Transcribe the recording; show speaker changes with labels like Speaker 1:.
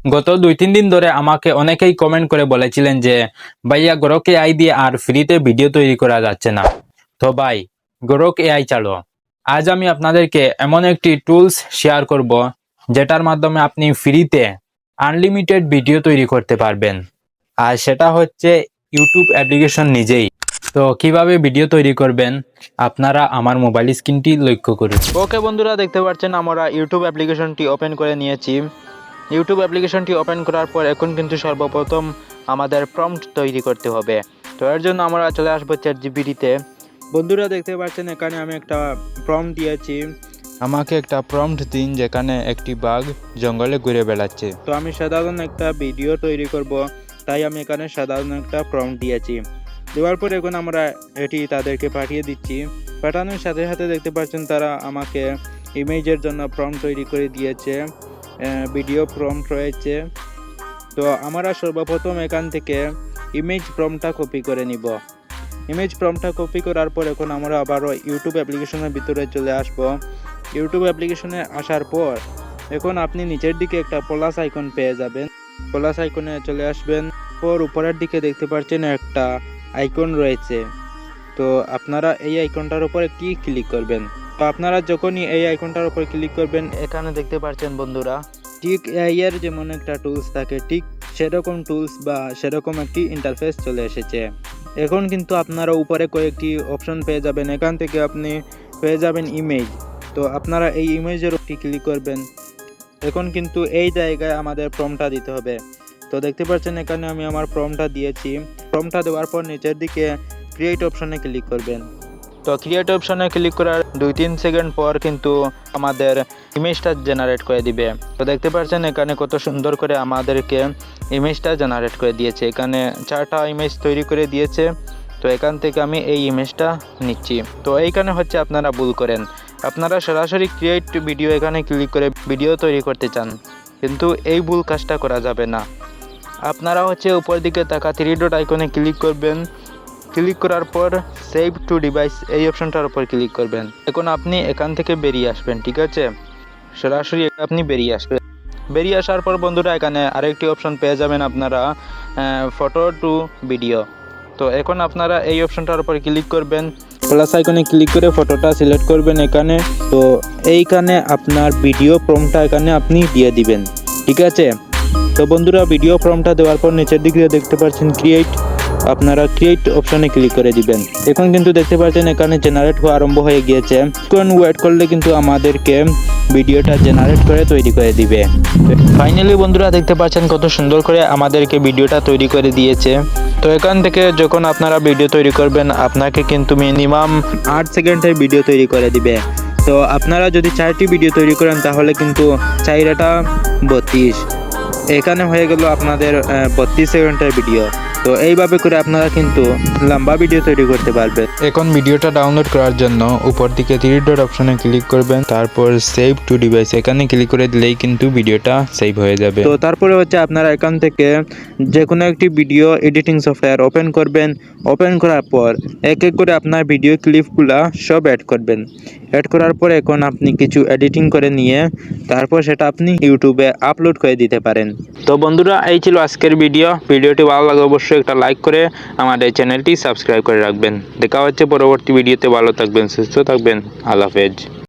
Speaker 1: গত 2-3 দিন ধরে আমাকে অনেকেই কমেন্ট করে বলেছিলেন যে ভাইয়া গ্রক এআই দিয়ে আর ফ্রিতে ভিডিও তৈরি করা যাচ্ছে না। তো ভাই, গ্রক এআই চালো। আজ আমি আপনাদেরকে এমন একটি টুলস শেয়ার করব যেটার মাধ্যমে আপনি ফ্রিতে আনলিমিটেড ভিডিও তৈরি করতে পারবেন। আর সেটা হচ্ছে ইউটিউব অ্যাপ্লিকেশন নিজেই। তো কিভাবে ভিডিও তৈরি করবেন আপনারা আমার মোবাইল স্ক্রিনটি লক্ষ্য করুন। ওকে বন্ধুরা, দেখতে পাচ্ছেন আমরা ইউটিউব অ্যাপ্লিকেশনটি ওপেন করে নিয়েছি। ইউটিউব অ্যাপ্লিকেশনটি ওপেন করার পর এখন কিন্তু সর্বপ্রথম আমাদের প্রম্পট তৈরি করতে হবে। তো এর জন্য আমরা চলে আসবো চ্যাটজিপিটিতে। বন্ধুরা দেখতে পাচ্ছেন এখানে আমি একটা প্রম্পট দিয়েছি। আমাকে একটা প্রম্পট দিন যেখানে একটি বাঘ জঙ্গলে ঘুরে বেড়াচ্ছে। তো আমি সাধারণ একটা ভিডিও তৈরি করব, তাই আমি এখানে সাধারণ একটা প্রম্পট দিয়েছি। দেওয়ার পর এখন আমরা এটি তাদেরকে পাঠিয়ে দিচ্ছি। পাঠানোর সাথে সাথে দেখতে পাচ্ছেন তারা আমাকে ইমেজের জন্য প্রম্পট তৈরি করে দিয়েছে, ভিডিও প্রম্পট রয়েছে। তো আমরা সর্বপ্রথম এখান থেকে ইমেজ প্রম্পটটা কপি করে নিব। ইমেজ প্রম্পটটা কপি করার পর এখন আমরা আবারও ইউটিউব অ্যাপ্লিকেশনের ভিতরে চলে আসব। ইউটিউব অ্যাপ্লিকেশনে আসার পর এখন আপনি নিচের দিকে একটা প্লাস আইকন পেয়ে যাবেন। প্লাস আইকনে চলে আসবেন, পর উপরের দিকে দেখতে পাচ্ছেন একটা আইকন রয়েছে। তো আপনারা এই আইকনটার উপর একটি ক্লিক করবেন। তো আপনারা যখনই এই আইকনটার উপর ক্লিক করবেন এখানে দেখতে পাচ্ছেন বন্ধুরা, ঠিক এআই এর যেমন একটা টুলস থাকে ঠিক সেরকম টুলস বা সেরকম একটি ইন্টারফেস চলে এসেছে। এখন কিন্তু আপনারা উপরে কয়েকটি অপশন পেয়ে যাবেন। এখান থেকে আপনি পেয়ে যাবেন ইমেজ। তো আপনারা এই ইমেজের উপর ক্লিক করবেন। এখন কিন্তু এই জায়গায় আমাদের প্রম্পটটা দিতে হবে। তো দেখতে পাচ্ছেন এখানে আমি আমার প্রম্পটটা দিয়েছি। প্রম্পটটা দেওয়ার পর নিচের দিকে ক্রিয়েট অপশনে ক্লিক করবেন। তো ক্রিয়েট অপশনে ক্লিক করার 2-3 সেকেন্ড পর কিন্তু আমাদের ইমেজটা জেনারেট করে দিবে। তো দেখতে পাচ্ছেন এখানে কত সুন্দর করে আমাদেরকে ইমেজটা জেনারেট করে দিয়েছে। এখানে 4টা ইমেজ তৈরি করে দিয়েছে। তো এখান থেকে আমি এই ইমেজটা নিচ্ছি। তো এইখানে হচ্ছে আপনারা ভুল করেন, আপনারা সরাসরি ক্রিয়েট ভিডিও এখানে ক্লিক করে ভিডিও তৈরি করতে চান, কিন্তু এই ভুল কাজটা করা যাবে না। আপনারা হচ্ছে উপর দিকে থাকা 3 ডট আইকনে ক্লিক করবেন। ক্লিক করার পর সেভ টু ডিভাইস এই অপশনটার উপর ক্লিক করবেন। এখন আপনি এখান থেকে বেরিয়ে আসবেন, ঠিক আছে? সরাসরি আপনি বেরিয়ে আসবেন। বেরিয়ে আসার পর বন্ধুরা এখানে আরেকটি অপশন পেয়ে যাবেন আপনারা, ফটো টু ভিডিও। তো এখন আপনারা এই অপশনটার উপর ক্লিক করবেন। প্লাস আইকনে ক্লিক করে ফটোটা সিলেক্ট করবেন এখানে। তো এইখানে আপনার ভিডিও প্রম্পটটা এখানে আপনি দিয়ে দিবেন, ঠিক আছে? তো বন্ধুরা ভিডিও প্রম্পটটা দেওয়ার পর নিচের দিকে দেখতে পাচ্ছেন ক্রিয়েট, আপনারা ক্রিয়েট অপশনে ক্লিক করে দিবেন। এখন কিন্তু দেখতে পাচ্ছেন এখানে জেনারেট হওয়া আরম্ভ হয়ে গিয়েছে। এখন ওয়েট করলে কিন্তু আমাদেরকে ভিডিওটা জেনারেট করে তৈরি করে দিবে। ফাইনালি বন্ধুরা দেখতে পাচ্ছেন কত সুন্দর করে আমাদেরকে ভিডিওটা তৈরি করে দিয়েছে। তো এখান থেকে যখন আপনারা ভিডিও তৈরি করবেন আপনাকে কিন্তু মিনিমাম 8 সেকেন্ডের ভিডিও তৈরি করে দিবে। তো আপনারা যদি 4টি ভিডিও তৈরি করেন তাহলে কিন্তু 4টা 32, এখানে হয়ে গেল আপনাদের 32 সেকেন্ডের ভিডিও। তো এইভাবে করে আপনারা কিন্তু লম্বা ভিডিও তৈরি করতে পারবেন। এখন ভিডিওটা ডাউনলোড করার জন্য উপর দিকে 3 ডট অপশনে ক্লিক করবেন, তারপর সেভ টু ডিভাইস এখানে ক্লিক করে দিলেই কিন্তু ভিডিওটা সেভ হয়ে যাবে। তো তারপরে হচ্ছে আপনারা এখান থেকে যে কোনো একটি ভিডিও এডিটিং সফটওয়্যার ওপেন করবেন। ওপেন করার পর এক এক করে আপনার ভিডিও ক্লিপগুলা সব অ্যাড করবেন। অ্যাড করার পর এখন আপনি কিছু এডিটিং করে নিয়ে তারপর সেটা আপনি ইউটিউবে আপলোড করে দিতে পারেন। তো বন্ধুরা এই ছিল আজকের ভিডিওটি ভালো লাগলে অবশ্যই একটা লাইক করে আমাদের চ্যানেলটি সাবস্ক্রাইব করে রাখবেন। দেখা হচ্ছে পরবর্তী ভিডিওতে। ভালো থাকবেন, সুস্থ থাকবেন, আল্লাহ হাফেজ।